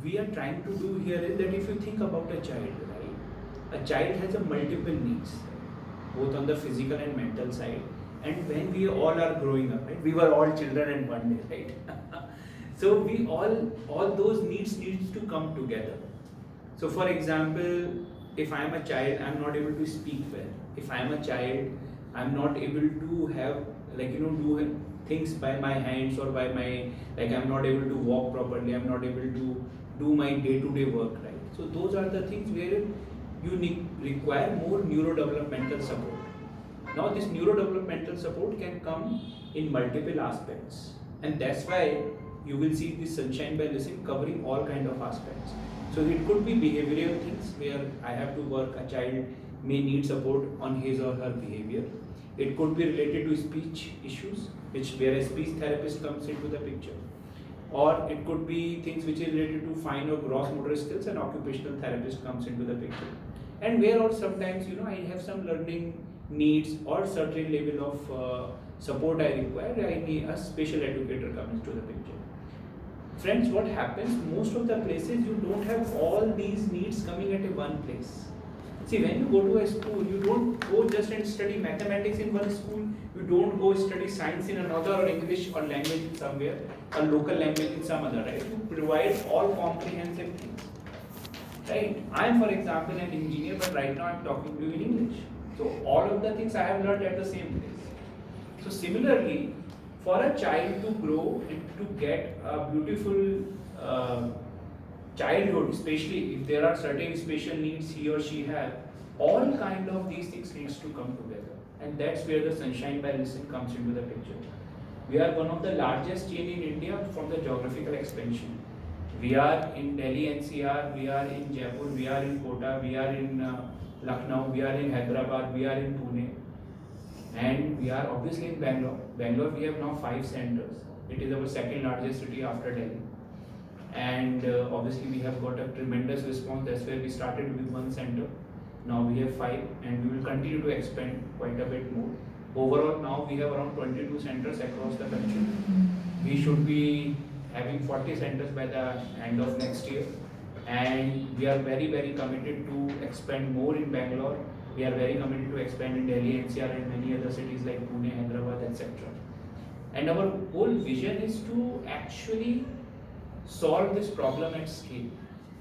we are trying to do here is that if you think about a child, right, a child has a multiple needs, both on the physical and mental side. And when we all are growing up, right, we were all children and one day, right? So we all those needs to come together. So for example, if I am a child, I am not able to speak well. If I am a child, I am not able to have, like, do things by my hands, or by my, like, I am not able to walk properly, I am not able to do my day-to-day work, right? So those are the things where you require more neurodevelopmental support. Now this neurodevelopmental support can come in multiple aspects, and that's why you will see this Sunshine by Lissun covering all kind of aspects. So it could be behavioral things where I have to work, a child may need support on his or her behavior. It could be related to speech issues, where a speech therapist comes into the picture. Or it could be things which is related to fine or gross motor skills, and occupational therapist comes into the picture. And where, or sometimes, I have some learning needs or certain level of support I require, I need a special educator comes to the picture. Friends, what happens, most of the places you don't have all these needs coming at a one place. See, when you go to a school, you don't go just and study mathematics in one school, you don't go study science in another, or English or language in somewhere, or local language in some other, right? You provide all comprehensive things, right? I am, for example, an engineer, but right now I am talking to you in English. So all of the things I have learned at the same place. So similarly, for a child to grow and to get a beautiful childhood, especially if there are certain special needs he or she have, all kind of these things needs to come together, and that's where the Sunshine by Lissun comes into the picture. We are one of the largest chain in India from the geographical expansion. We are in Delhi NCR, we are in Jaipur, we are in Kota, we are in Lucknow, we are in Hyderabad, we are in Pune, and we are obviously in Bangalore. Bangalore, we have now 5 centers. It is our second largest city after Delhi. And obviously we have got a tremendous response. That's where we started with 1 center. Now we have 5, and we will continue to expand quite a bit more. Overall, now we have around 22 centers across the country. We should be having 40 centers by the end of next year. And we are very, very committed to expand more in Bangalore. We are very committed to expand in Delhi, NCR, and many other cities like Pune, Hyderabad, etc. And our whole vision is to actually solve this problem at scale.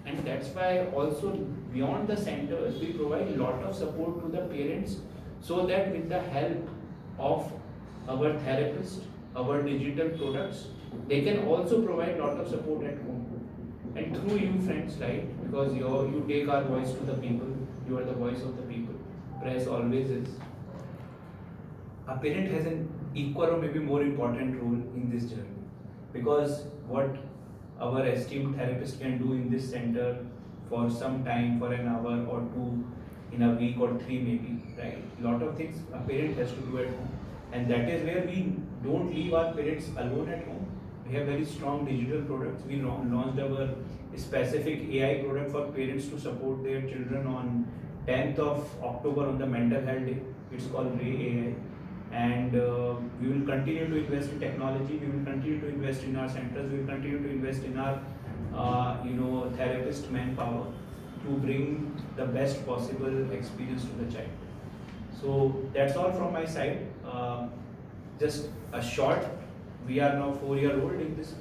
And that's why also beyond the centers, we provide a lot of support to the parents, so that with the help of our therapists, our digital products, they can also provide a lot of support at home. And through you, friends, right? Because you take our voice to the people, you are the voice of the people. Press always is. A parent has an equal or maybe more important role in this journey, because what our esteemed therapist can do in this center for some time, for an hour or 2 in a week or 3 maybe, right? Lot of things a parent has to do at home, and that is where we don't leave our parents alone at home. We have very strong digital products. We launched our specific AI product for parents to support their children on 10th of October on the Mental Health Day. It's called Ray AI. And we will continue to invest in technology. We will continue to invest in our centers. We will continue to invest in our therapist manpower to bring the best possible experience to the child. So that's all from my side. Just a short. We are now 4-year-old in this.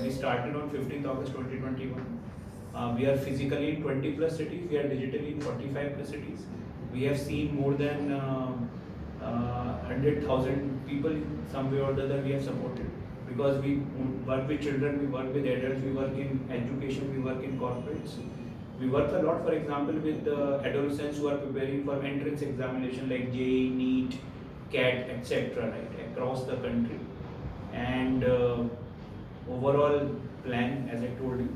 We started on 15th August 2021. We are physically in 20 plus cities. We are digitally in 45 plus cities. We have seen more than 100,000 people in some way or the other we have supported, because we work with children, we work with adults, we work in education, we work in corporates. We work a lot, for example, with adolescents who are preparing for entrance examination like JEE, NEET, CAT, etc. right, across the country. And overall plan, as I told you,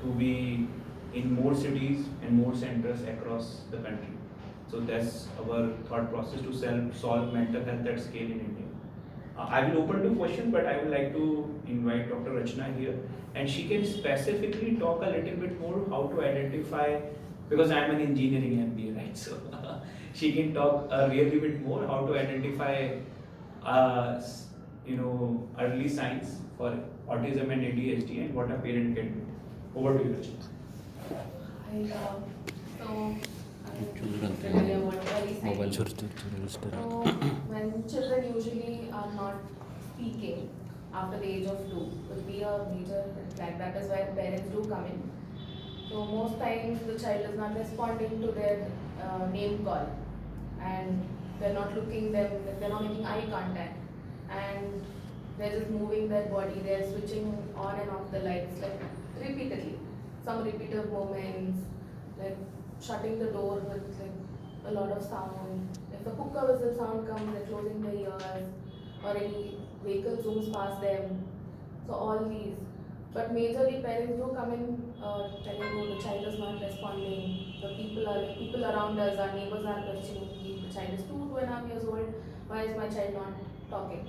to be in more cities and more centers across the country. So that's our thought process to solve mental health at scale in India. I will open to questions, but I would like to invite Dr. Rachna here, and she can specifically talk a little bit more how to identify, because I am an engineering MBA, right? So she can talk a really bit more how to identify early signs for autism and ADHD and what a parent can do. Over to you, Rachna. I so I'm familiar what early signs. So when children usually are not speaking after the age of 2, will be a major red flag. That is why parents do come in. So most times the child is not responding to their name call, and they're not looking them, they're not making eye contact, and they're just moving their body, they're switching on and off the lights like repeatedly. Some repeated moments, like shutting the door with like a lot of sound. If a cooker whistle sound comes, they're closing their ears, or any vehicle zooms past them. So all these. But majorly parents do come in telling you the child is not responding. The people around us, our neighbors are questioning. The child is 2.5 years old. Why is my child not talking?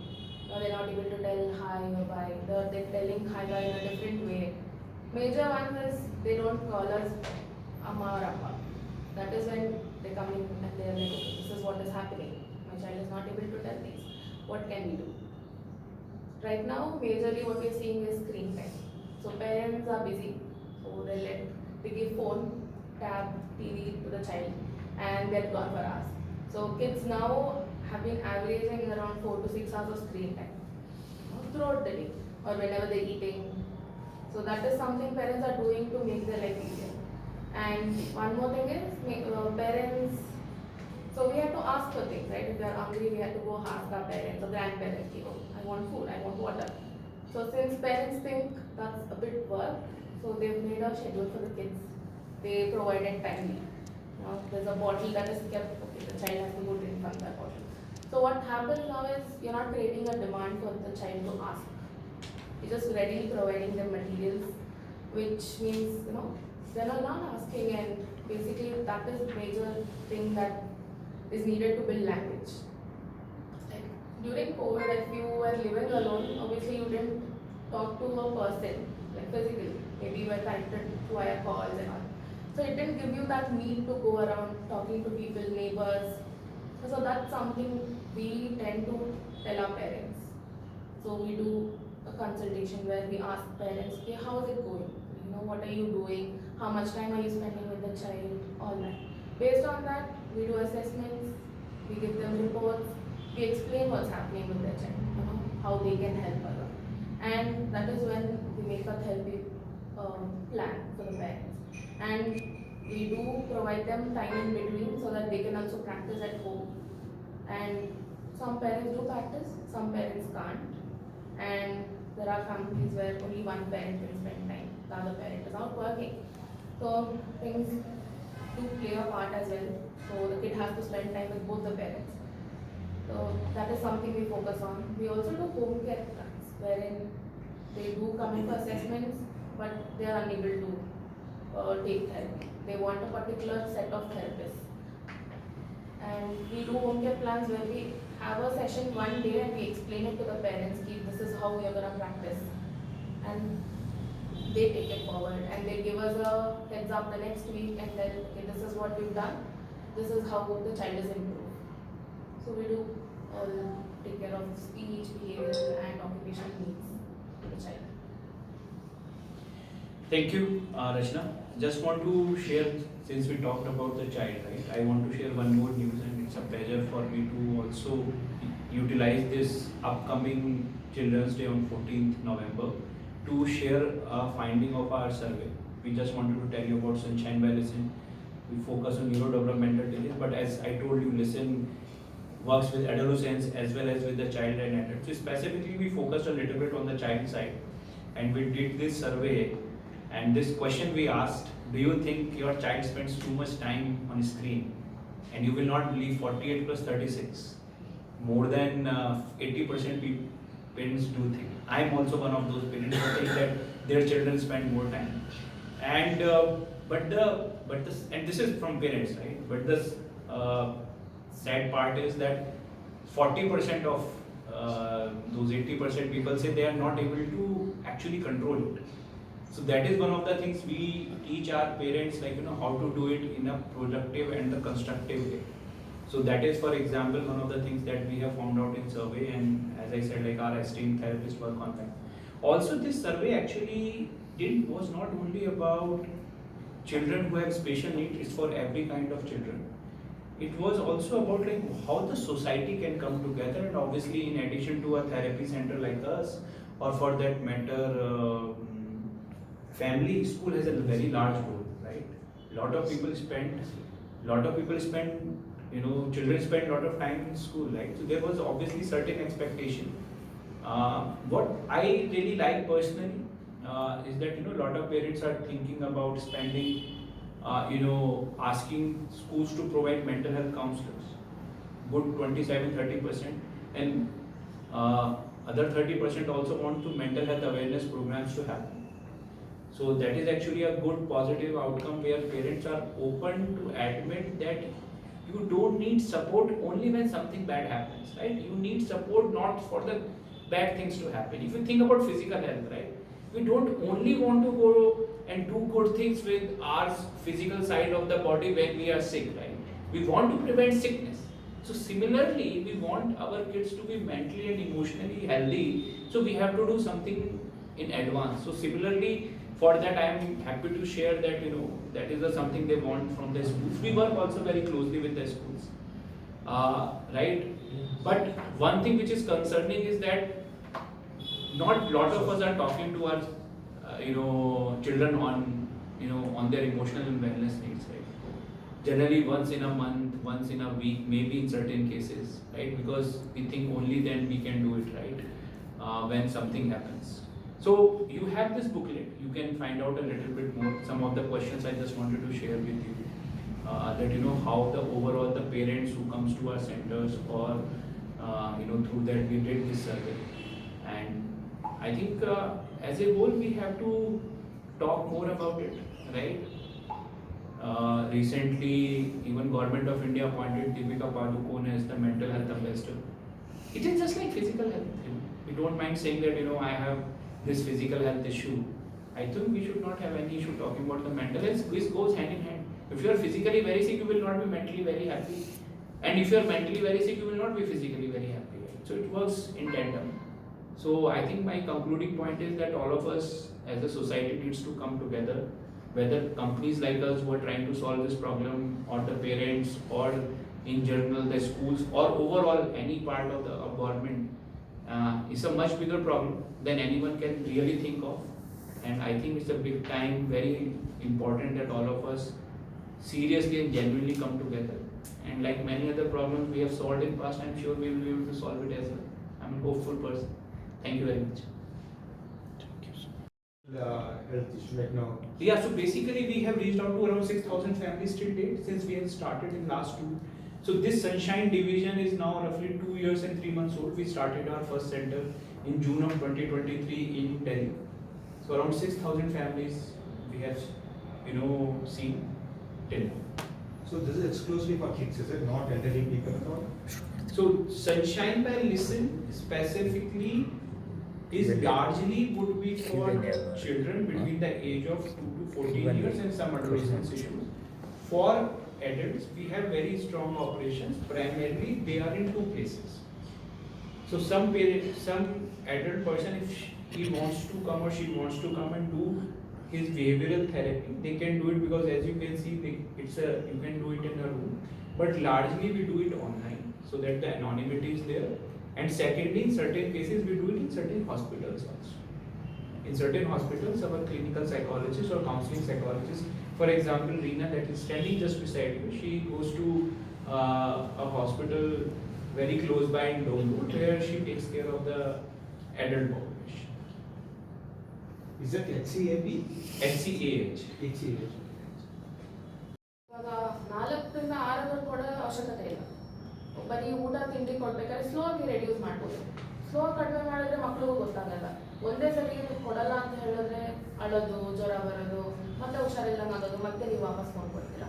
Or they're not able to tell hi or bye. They're telling hi bye in a different way. Major one is they don't call us Amma or Appa. That is when they come in and they're like, okay, this is what is happening. My child is not able to tell this. What can we do? Right now, majorly what we're seeing is screen time. So parents are busy, so they give phone, tab, TV to the child, and they're gone for hours. So kids now have been averaging around 4 to 6 hours of screen time throughout the day or whenever they're eating. So that is something parents are doing to make their life easier. And one more thing is parents. So we have to ask for things, right? If we are hungry, we have to go ask our parents or grandparents. I want food, I want water. So since parents think that's a bit work, so they've made a schedule for the kids. They provided timely. There's a bottle that is kept. Okay, the child has to go drink from that bottle. So what happens now is you're not creating a demand for the child to ask. You're just readily providing them materials, which means they're not asking, and basically that is a major thing that is needed to build language. Like during COVID, if you were living alone, obviously you didn't talk to a person like physically. Maybe you were connected via calls and all. So it didn't give you that need to go around talking to people, neighbors. So that's something we tend to tell our parents. So we do a consultation where we ask parents, okay, how is it going? What are you doing? How much time are you spending with the child? All that. Based on that, we do assessments, we give them reports, we explain what's happening with their child, how they can help us. And that is when we make a therapy plan for the parents. And we do provide them time in between so that they can also practice at home. And some parents do practice, some parents can't. And there are families where only one parent will spend time, the other parent is out working. So things do play a part as well. So the kid has to spend time with both the parents. So that is something we focus on. We also do home care plans wherein they do come in for assessments, but they are unable to take therapy. They want a particular set of therapists. And we do home care plans where we have a session one day and we explain it to the parents, this is how we are going to practice. And they take it forward and they give us a heads up the next week and then, okay, this is what we've done, this is how the child is improved. So we do take care of speech, behavioral and occupational needs of the child. Thank you, Rachna. Just want to share, since we talked about the child, right? I want to share one more news, and it's a pleasure for me to also utilize this upcoming Children's Day on 14th November to share a finding of our survey. We just wanted to tell you about Sunshine by Lissun. We focus on neurodevelopmental delays, but as I told you, Lissun works with adolescents as well as with the child and adult. So specifically, we focused a little bit on the child side, and we did this survey. And this question we asked, do you think your child spends too much time on screen? And you will not believe 48 plus 36. More than 80% parents do think. I am also one of those parents who think that their children spend more time. And and this is from parents, right? But this sad part is that 40% of those 80% people say they are not able to actually control it. So that is one of the things we teach our parents, how to do it in a productive and the constructive way. So that is, for example, one of the things that we have found out in survey, and as I said, like our esteemed therapists work on that. Also, this survey actually was not only about children who have special needs; it's for every kind of children. It was also about like how the society can come together, and obviously, in addition to a therapy center like us, or for that matter, family school has a very large role, right? Lot of people spend, children spend a lot of time in school, right? So there was obviously certain expectation. What I really like personally is that a lot of parents are thinking about spending, asking schools to provide mental health counselors, good 27-30%, and other 30% also want to mental health awareness programs to happen. So that is actually a good positive outcome where parents are open to admit that you don't need support only when something bad happens, right? You need support not for the bad things to happen. If you think about physical health, right? We don't only want to go and do good things with our physical side of the body when we are sick, right? We want to prevent sickness. So similarly, we want our kids to be mentally and emotionally healthy. So we have to do something in advance. So similarly, for that, I am happy to share that that is something they want from the schools. We work also very closely with the schools, right? But one thing which is concerning is that not lot of us are talking to our children on on their emotional and wellness needs, right? Generally once in a month, once in a week, maybe in certain cases, right? Because we think only then we can do it, right? When something happens. So you have this booklet, you can find out a little bit more. Some of the questions I just wanted to share with you. That how the overall the parents who comes to our centers, or through that we did this survey. And I think as a whole we have to talk more about it, right? Recently, even Government of India appointed Deepika Padukone as the mental health ambassador. It is just like physical health. We don't mind saying that I have this physical health issue. I think we should not have any issue talking about the mental health. This goes hand in hand. If you are physically very sick, you will not be mentally very happy, and if you are mentally very sick, you will not be physically very happy. Right? So it works in tandem. So I think my concluding point is that all of us as a society needs to come together, whether companies like us who are trying to solve this problem, or the parents, or in general the schools, or overall any part of the government. It's a much bigger problem than anyone can really think of, and I think it's a big time, very important that all of us seriously and genuinely come together. And like many other problems we have solved in past, I'm sure we will be able to solve it as well. I'm a hopeful person. Thank you very much. Health issue like now. Yeah, so basically we have reached out to around 6,000 families till date since we have started in last two. So this Sunshine division is now roughly 2 years and 3 months old. We started our first center in June of 2023 in Delhi. So around 6,000 families we have seen till now. So this is exclusively for kids, is it? Not elderly people at all? So Sunshine by Lissun specifically is largely would be for children between the age of 2 to 14 years and some adolescence issues. For adults, we have very strong operations. Primarily, they are in two places. So some adult person, if he wants to come or she wants to come and do his behavioral therapy, they can do it, because as you can see, you can do it in a room. But largely we do it online so that the anonymity is there. And secondly, in certain cases, we do it in certain hospitals also. In certain hospitals, our clinical psychologist or counseling psychologist, for example, Reena that is standing just beside you, she goes to a hospital very close by in Bengaluru where she takes care of the adult population. Is that HCAB? HCAH. HCAH. ಇವಾಗ 4ರಿಂದ 6 ಕೂಡ ಅವಶ್ಯಕತೆ ಇಲ್ಲ. ಬರೀ ಊಟ ತಿಂಡಿ ಕೊಡ್ಬೇಕಾದ್ರೆ slow ಆಗಿ reduce ಮಾಡ್ಬೋದು. ಸ್ಲೋ ಕಡಿಮೆ ಮಾಡಿದ್ರೆ ಮಕ್ಳಿಗೂ ಗೊತ್ತಾಗಲ್ಲ. ಒಂದೇ ಸರಿ ಕೊಡಲ್ಲ ಅಂತ ಹೇಳಿದ್ರೆ ಅಳೋದು, ಜ್ವರ ಬರೋದು, ಮತ್ತೆ ಹುಷಾರಿಲ್ಲಂಗೆ ಆಗೋದು, ಮತ್ತೆ ನೀವು ವಾಪಸ್ ಮಾಡ್ಕೊಡ್ತೀರಾ.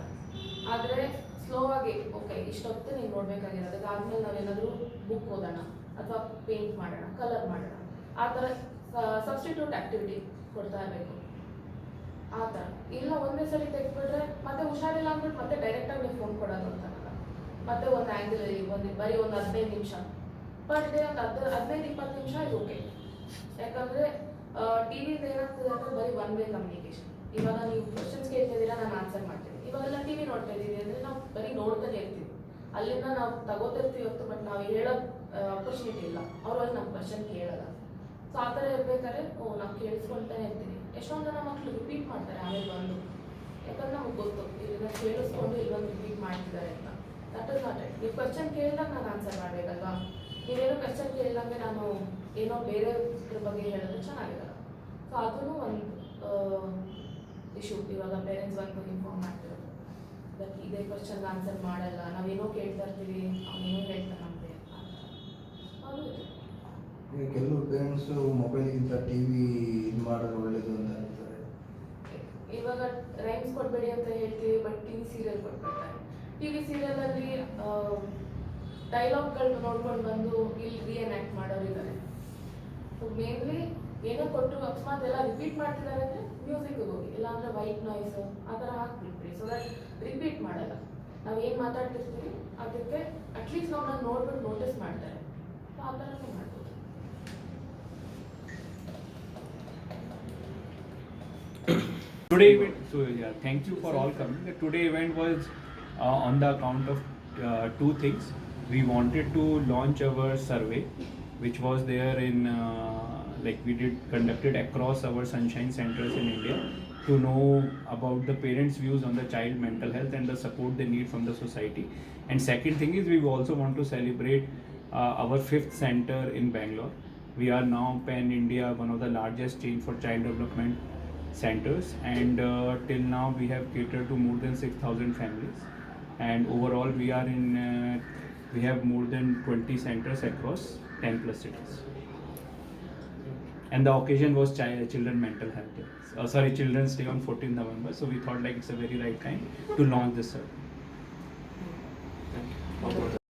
ಆದರೆ ಸ್ಲೋ ಆಗಿ ಓಕೆ ಇಷ್ಟೊತ್ತು ನೀವು ನೋಡಬೇಕಾಗಿರೋದು, ಅದಾದ್ಮೇಲೆ ನಾವೇನಾದರೂ ಬುಕ್ ಓದೋಣ ಅಥವಾ ಪೇಂಟ್ ಮಾಡೋಣ, ಕಲರ್ ಮಾಡೋಣ, ಆ ಥರ ಸಬ್ಸ್ಟಿಟ್ಯೂಟ್ ಆ್ಯಕ್ಟಿವಿಟಿ ಕೊಡ್ತಾ ಇರಬೇಕು. ಆ ಥರ ಇಲ್ಲ ಒಂದೇ ಸರಿ ತೆಗೆದ್ಬಿಟ್ರೆ ಮತ್ತೆ ಹುಷಾರಿಲ್ಲ ಅಂದ್ಬಿಟ್ಟು ಮತ್ತೆ ಡೈರೆಕ್ಟಾಗಿ ನೀವು ಫೋನ್ ಕೊಡೋದು ಅಂತಾರಲ್ಲ, ಮತ್ತೆ ಒಂದು ಆ್ಯಂಗಲಲ್ಲಿ ಬರೀ ಒಂದು 15 ನಿಮಿಷ ಪರ್ ಡೇ, ಒಂದು 15-20 ನಿಮಿಷ ಇದು ಓಕೆ. ಯಾಕಂದರೆ ಟಿ ವಿಯಿಂದ ಏನಾಗ್ತದೆ ಅಂದರೆ ಬರೀ ಒನ್ ವೇ ಕಮ್ಯುನಿಕೇಶನ್. ಇವಾಗ ನೀವು ಕ್ವಶನ್ಸ್ ಕೇಳ್ತಿದ್ದೀರಾ, ನಾನು ಆನ್ಸರ್ ಮಾಡ್ತೀನಿ. ಇವಾಗೆಲ್ಲ ಟಿ ವಿ ನೋಡ್ತಾ ಇದ್ದೀವಿ ಅಂದರೆ ನಾವು ಬರೀ ನೋಡ್ತಾನೆ ಇರ್ತೀವಿ, ಅಲ್ಲಿಂದ ನಾವು ತಗೋತಿರ್ತೀವಿ ಹೊತ್ತು, ಬಟ್ ನಾವು ಹೇಳೋ ಆಪರ್ಚುನಿಟಿ ಇಲ್ಲ, ಅವ್ರು ಅಲ್ಲಿ ನಮ್ಮ ಕ್ವಶನ್ ಕೇಳಲ್ಲ. ಸೊ ಆ ಥರ ಇರ್ಬೇಕಾದ್ರೆ ನಾವು ಕೇಳಿಸ್ಕೊಳ್ತಾನೆ ಇರ್ತೀವಿ. ಎಷ್ಟೊಂದು ಜನ ಮಕ್ಕಳು ರಿಪೀಟ್ ಮಾಡ್ತಾರೆ ಆಮೇಲೆ ಬಂದು, ಯಾಕಂದ್ರೆ ನಮ್ಗೆ ಗೊತ್ತು ಇದನ್ನ ಕೇಳಿಸ್ಕೊಂಡು ಇಲ್ಲೊಂದು ರಿಪೀಟ್ ಮಾಡ್ತಿದ್ದಾರೆ ಅಂತ. That is not right. ನೀವು ಕ್ವಶನ್ ಕೇಳಿದಾಗ ನಾನು ಆನ್ಸರ್ ಮಾಡಬೇಕಲ್ವಾ? ನೀವೇನೋ ಕ್ವಶನ್ ಕೇಳಿದಂಗೆ ನಾನು ಏನೋ ಬೇರೆ ಬಗ್ಗೆ ಹೇಳಿದ್ರೆ ಚೆನ್ನಾಗಿರಲ್ಲ. ಸೊ ಅದೂ ಒಂದು ಇಶ್ಯೂ. ಇವಾಗ ಪೇರೆಂಟ್ಸ್ ಬಂದು ಇನ್ಫಾರ್ಮ್ ಮಾಡ್ತಿರೋದು ದಟ್ ಇದೇ ಕ್ವಶನ್ ಆನ್ಸರ್ ಮಾಡಲ್ಲ, ನಾವೇನೋ ಕೇಳ್ತಾ ಇರ್ತೀವಿ, ಅವನೇನೋ ಹೇಳ್ತಾನೆ ನಮಗೆ ಅದು ಇದೆ. ಈಗ ಕೆಲವು ಪೇರೆಂಟ್ಸು ಮೊಬೈಲ್ಗಿಂತ ಟಿ ವಿ ಇದು ಮಾಡೋದು ಒಳ್ಳೇದು ಅಂತ ಹೇಳ್ತಾರೆ. ಇವಾಗ ರೈಮ್ಸ್ ಕೊಡಬೇಡಿ ಅಂತ ಹೇಳ್ತೀವಿ, ಬಟ್ ಟಿ ವಿ ಸೀರಿಯಲ್ ಕೊಟ್ಬಿಡ್ತಾರೆ. ಟಿ ವಿ ಸೀರಿಯಲಲ್ಲಿ ಡೈಲಾಗ್ಗಳು ನೋಡ್ಕೊಂಡು ಬಂದು ಇಲ್ಲಿ ರಿಎನ್ಯಾಕ್ಟ್ ಮಾಡೋರು ಇದ್ದಾರೆ. ಸೊ ಮೇನ್ಲಿ ಏನೋ ಕೊಟ್ಟು ಅಕಸ್ಮಾತ್ ಎಲ್ಲ ರಿಪೀಟ್ ಮಾಡ್ತಿದ್ದಾರೆ ಅಂದರೆ ಮ್ಯೂಸಿಕ್ಗೆ ಹೋಗಿ, ಇಲ್ಲಾಂದರೆ ವೈಟ್ ನಾಯ್ಸು ಆ ಥರ ಹಾಕ್ಬಿಟ್ರಿ. ಸೊ ದಟ್ ರಿಪೀಟ್ ಮಾಡಲ್ಲ. ನಾವು ಏನು ಮಾತಾಡ್ತಿರ್ತೀವಿ ಅದಕ್ಕೆ ಅಟ್ಲೀಸ್ಟ್ ನಾವು ನೋಡ್ಬಿಟ್ಟು ನೋಟಿಸ್ ಮಾಡ್ತಾರೆ. ಸೊ ಆ ಥರನೂ ಮಾಡ್ಬೋದು. Today event, so yeah, thank you for all coming. The today event was on the account of two things. We wanted to launch our survey, which was there in like we did conducted across our sunshine centers in India to know about the parents' views on the child mental health and the support they need from the society. And second thing is we also want to celebrate our 5th center in Bangalore. We are now Pan India, one of the largest chain for child development centers, and till now we have catered to more than 6,000 families, and overall we are in we have more than 20 centers across 10 plus cities. And the occasion was children mental health day. Children's day on 14th November, so we thought like it's a very right time to launch this survey.